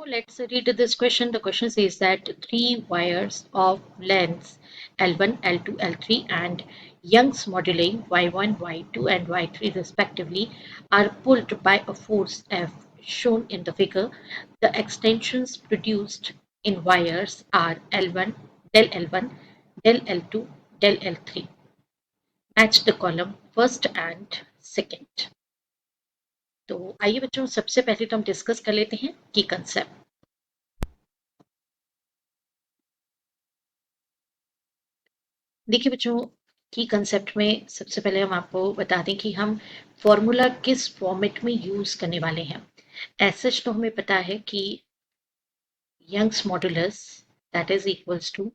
let's read this question. The question says that three wires of lengths L1, L2, L3 and Young's moduli Y1, Y2 and Y3 respectively are pulled by a force F shown in the figure. The extensions produced in wires are L1, del L1, del L2, del L3. Match the column first and second. तो आइए बच्चों सबसे पहले तो हम discuss कर लेते हैं की कंसेप्ट। देखिए बच्चों की कंसेप्ट में सबसे पहले हम आपको बता दें कि हम फॉर्मूला किस फॉर्मेट में यूज करने वाले हैं। ऐसे तो हमें पता है कि Young's modulus that is equals to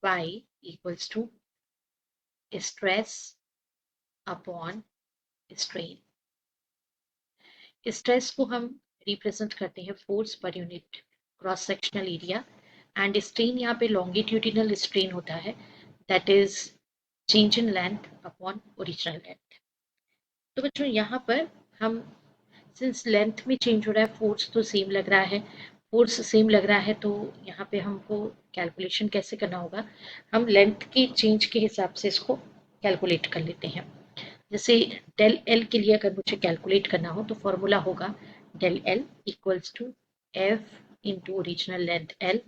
y equals to stress upon strain. Stress को हम रिप्रेजेंट करते हैं फोर्स पर unit cross sectional area and strain यहाँ पे लॉन्गिट्यूडिनल स्ट्रेन होता है that is change in length upon original length. तो बच्चों यहाँ पर हम सिंस लेंथ में चेंज हो रहा है फोर्स तो सेम लग रहा है, फोर्स सेम लग रहा है तो यहाँ पे हमको कैलकुलेशन कैसे करना होगा, हम लेंथ के चेंज के हिसाब से इसको कैलकुलेट कर लेते हैं। जैसे डेल एल के लिए अगर मुझे कैलकुलेट करना हो तो फॉर्मूला होगा del L equals to F into original length L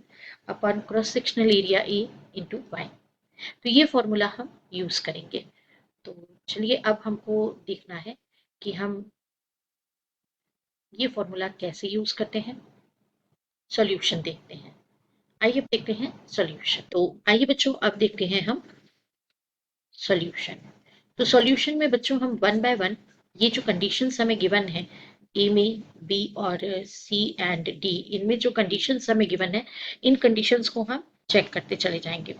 upon cross sectional area A into Y. तो ये फॉर्मूला हम यूज करेंगे। तो चलिए अब हमको देखना है कि हम ये फॉर्मूला कैसे यूज करते हैं। सॉल्यूशन देखते हैं। आइए देखते हैं सॉल्यूशन। तो आइए बच्चों अब देखते हैं हम सॉल्यूशन। तो सॉल्यूशन में बच्चों हम वन बाय वन ये जो कंडीशंस हमें गिवन है ए में बी और सी एंड डी, इनमें जो कंडीशंस हमें गिवन है इन कंडीशंस को हम चेक करते चले जाएंगे।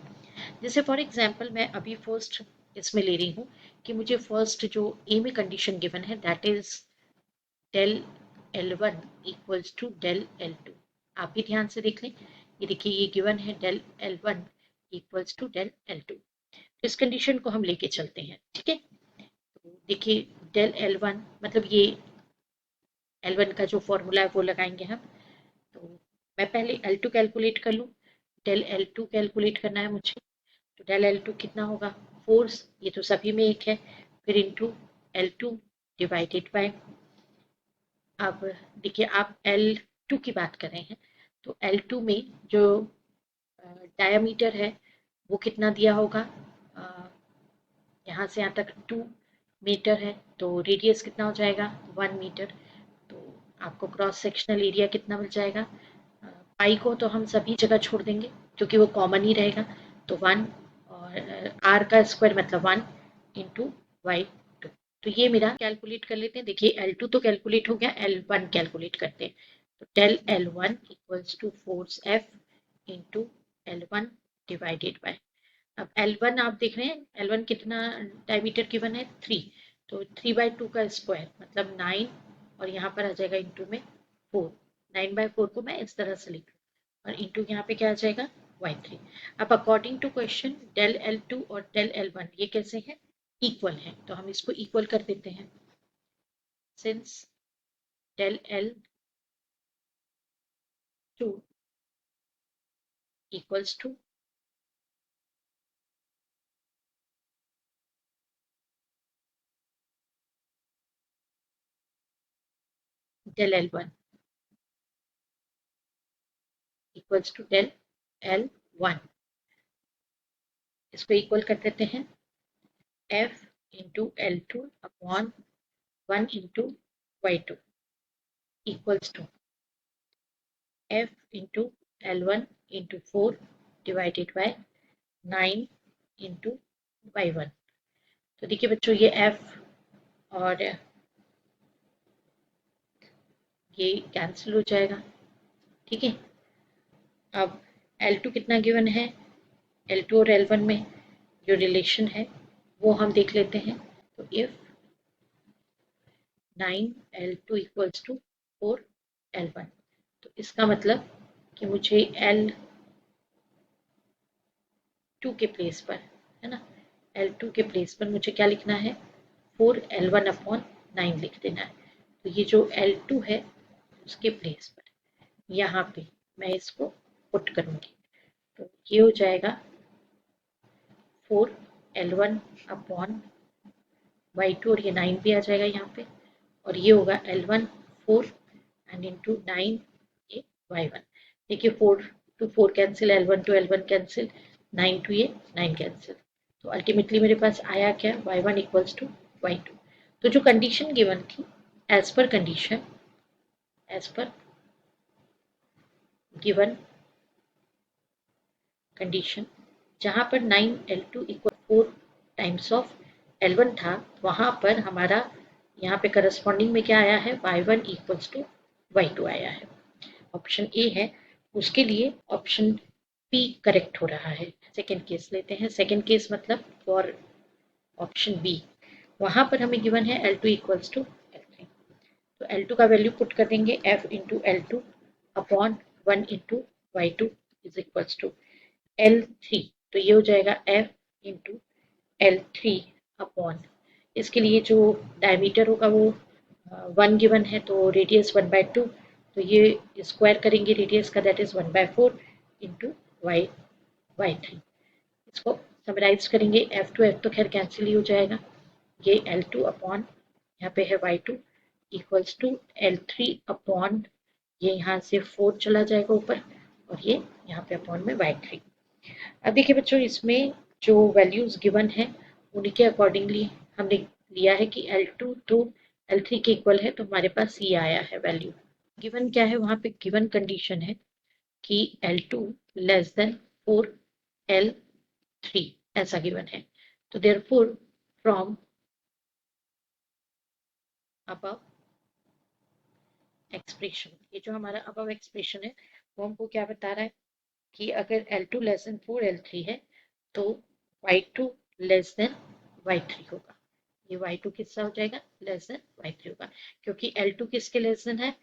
जैसे फॉर एग्जांपल मैं अभी फर्स्ट इसमें ले रही हूँ कि मुझे फर्स्ट जो ए में कंडीशन गिवन है that is del L1 equals to del L2। आप भी ध्यान से देख लें, ये देखिए ये गिवन है del L1 equals to del L2। तो इस कंडीशन को हम लेके चलते हैं, ठीक है। तो देखिए डेल L1 मतलब ये L1 का जो फॉर्मूला है वो लगाएंगे हम। तो मैं पहले L2 कैलकुलेट कर लूँ, डेल L2 कैलकुलेट करना है मुझे। तो डेल L2 कितना होगा, फोर्स ये तो सभी में एक है, फिर इंटू L2 डिवाइडेड बाय, अब देखिए आप L2 की बात कर रहे हैं तो L2 में जो डायामीटर है वो कितना दिया होगा, यहाँ से यहाँ तक 2 मीटर है तो रेडियस कितना हो जाएगा 1 मीटर। तो आपको क्रॉस सेक्शनल एरिया कितना मिल जाएगा, पाई को तो हम सभी जगह छोड़ देंगे क्योंकि वो कॉमन ही रहेगा। तो 1 और आर का स्क्वायर मतलब 1 इंटू वाई 2। तो ये मेरा कैलकुलेट कर लेते हैं। देखिए L2 तो कैलकुलेट हो गया, L1 कैलकुलेट करते हैं। तो del L1 equals to force F into L1 divided by, अब L1 आप देख रहे हैं L1 कितना डायमीटर गिवन है 3, तो 3/2 का स्क्वायर मतलब 9 और यहाँ पर आ जाएगा इंटू में 4। 9/4 को मैं इस तरह से लिख और इंटू यहाँ पे क्या आ जाएगा y3। अब according to question del L2 और डेल L1 ये कैसे हैं, इक्वल है, तो हम इसको इक्वल कर देते हैं। Since del L2 equals to del L1 equals to del L1, इसको इक्वल कर देते हैं F into L2 upon 1 into y2 equals to F into L1 into 4 divided by 9 into y1। तो देखिए बच्चों ये F और ये कैंसिल हो जाएगा, ठीक है। अब L2 कितना गिवन है, L2 और L1 में जो रिलेशन है वो हम देख लेते हैं। तो if 9L2 equals to 4L1, तो इसका मतलब कि मुझे L2 के प्लेस पर, है ना, L2 के प्लेस पर मुझे क्या लिखना है 4L1 अपॉन 9 लिख देना है। तो ये जो L2 है उसके प्लेस पर यहाँ पे मैं इसको पुट करूँगी। तो ये हो जाएगा 4L1 अपॉन y2 और ये 9 भी आ जाएगा यहाँ पे, और ये होगा L1 4 एंड इंटू 9 ये y1। देखिए 4 to 4 cancel, L1 to L1 cancel, 9 to ये 9 कैंसिल। तो अल्टीमेटली मेरे पास आया क्या, y1 इक्वल्स टू y2। तो जो कंडीशन गिवन थी, as per condition, as per given condition, जहाँ पर 9L2 equal 4 times of L1 था, वहाँ पर हमारा यहाँ पे करस्पॉन्डिंग में क्या आया है, y1 इक्वल्स टू y2 आया है। ऑप्शन ए है, उसके लिए ऑप्शन बी करेक्ट हो रहा है। सेकेंड केस लेते हैं। सेकेंड केस मतलब फॉर ऑप्शन बी, वहाँ पर हमें गिवन है L2 इक्वल्स टू L3। तो L2 का वैल्यू पुट कर देंगे, F into L2 upon 1 into y2 is equals to L3। तो ये हो जाएगा F इंटू L3 अपॉन, इसके लिए जो डायमीटर होगा वो 1 गिवन है, तो रेडियस 1/2, तो ये स्क्वायर करेंगे रेडियस का, दैट इज 1/4 इंटू y3। इसको समराइज करेंगे, F टू F तो खैर कैंसिल ही हो जाएगा, ये L2 अपॉन यहाँ पे है y2 equals to L3 upon, ये यहाँ से 4 चला जाएगा ऊपर, और ये यहाँ पे अपॉन में y3। अब देखिए बच्चों, इसमें जो वैल्यूज गिवन है उन्हीं के अकॉर्डिंगली हमने लिया है कि L2 तो L3 के इक्वल है, तो हमारे पास ये आया है वैल्यू। गिवन क्या है, वहां पे गिवन कंडीशन है कि L2 लेस देन 4L3 ऐसा गिवन है। तो देयरफॉर फ्रॉम अबव एक्सप्रेशन, ये जो हमारा अबव एक्सप्रेशन है वो हमको क्या बता रहा है कि अगर L2 लेस देन 4L3 है तो y2 लेस देन y3 होगा। ये y2 किसका हो जाएगा, लेस देन y3 होगा, क्योंकि L2 किसके लेस देन है,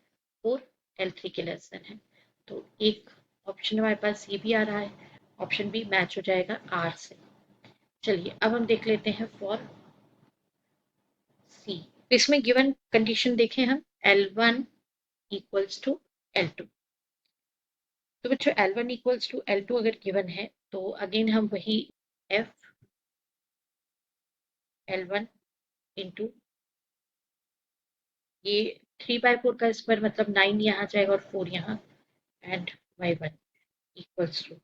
4L3 के लेस देन है। तो एक ऑप्शन हमारे पास ये भी आ रहा है, ऑप्शन बी मैच हो जाएगा R से। चलिए अब हम देख लेते हैं फॉर सी। इसमें गिवन कंडीशन देखें हम, L1 इक्वल्स टू L2। तो बच्चों L1 इक्वल्स टू L2 अगर गिवन है तो अगेन हम वही F L1 इंटू ये 3/4 का स्क्वायर मतलब 9 यहाँ जाएगा और 4 यहाँ, and y1 equals to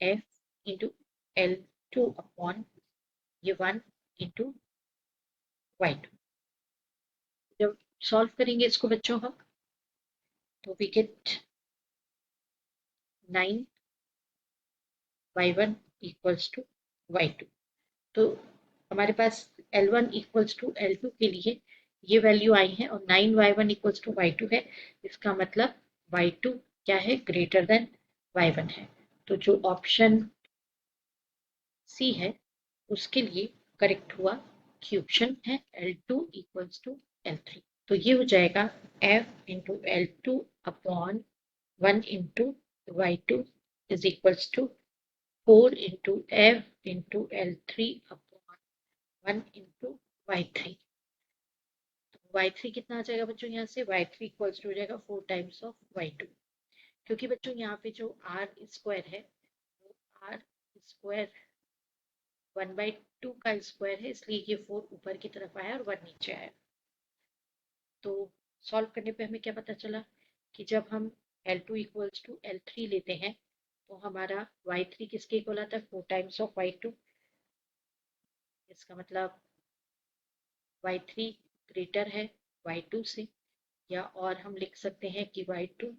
F into L2 upon ये 1 इंटू y2। जब सॉल्व करेंगे इसको बच्चों हम, तो we get 9y1 equals to y2। तो हमारे पास L1 इक्वल्स टू L2 के लिए ये वैल्यू आई है, और 9y1 इक्वल्स टू y2 है। इसका मतलब y2 क्या है, ग्रेटर देन y1 है। तो जो ऑप्शन सी है उसके लिए करेक्ट हुआ कि ऑप्शन है L2 इक्वल्स टू L3। तो ये हो जाएगा F into L2 upon 1 into y2 is equals to 4 into F into L3 upon 1 into y3। y3 कितना आ जाएगा बच्चों, यहाँ से y3 इक्वल्स टू हो जाएगा 4 टाइम्स ऑफ y2, क्योंकि बच्चों यहाँ पे जो r स्क्वायर है वो r स्क्वायर 1/2 का स्क्वायर है, इसलिए ये 4 ऊपर की तरफ आया और 1 नीचे आया। तो सॉल्व करने पे हमें क्या पता चला कि जब हम L2 इक्वल्स टू L3 लेते हैं तो हमारा y3 किसके इक्वल आता है, 4 टाइम्स ऑफ y2। इसका मतलब y3 ग्रेटर है y2 से, या और हम लिख सकते हैं कि y2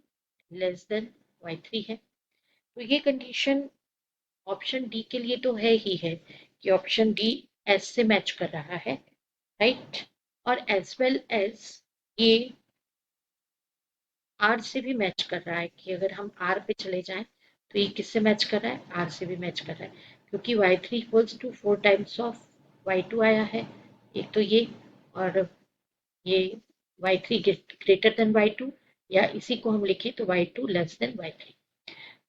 लेस देन y3 है। तो ये कंडीशन ऑप्शन डी के लिए तो है ही है कि ऑप्शन डी एस से मैच कर रहा है, राइट, और एज वेल एज ये आर से भी मैच कर रहा है कि अगर हम आर पे चले जाएं तो ये किससे मैच कर रहा है, आर से भी मैच कर रहा है, क्योंकि y3 equals to 4 times of y2 आया है एक तो ये, और ये y3 ग्रेटर देन y2, या इसी को हम लिखें तो y2 लेस देन y3।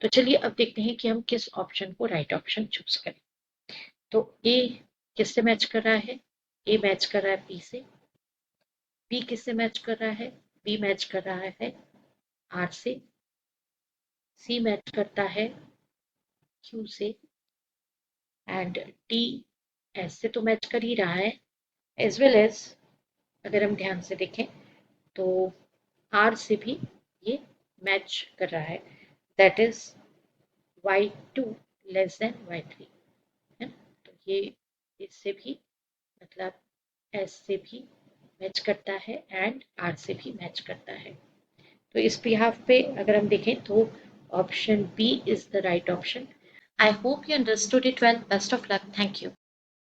तो चलिए अब देखते हैं कि हम किस ऑप्शन को राइट ऑप्शन चूज करें। तो ए किससे मैच कर रहा है, ए मैच कर रहा है बी से, बी किससे मैच कर रहा है, बी मैच कर रहा है आर से, सी मैच करता है क्यू से, एंड डी एस से तो मैच कर ही रहा है, एज वेल एज अगर हम ध्यान से देखें तो आर से भी ये मैच कर रहा है, that is y2 less than y3 है ना। तो ये इससे भी मतलब एस से भी मैच करता है एंड आर से भी मैच करता है। तो इस बिहाफ पे अगर हम देखें तो option B is the right option. I hope you understood it well. Best of luck. Thank you.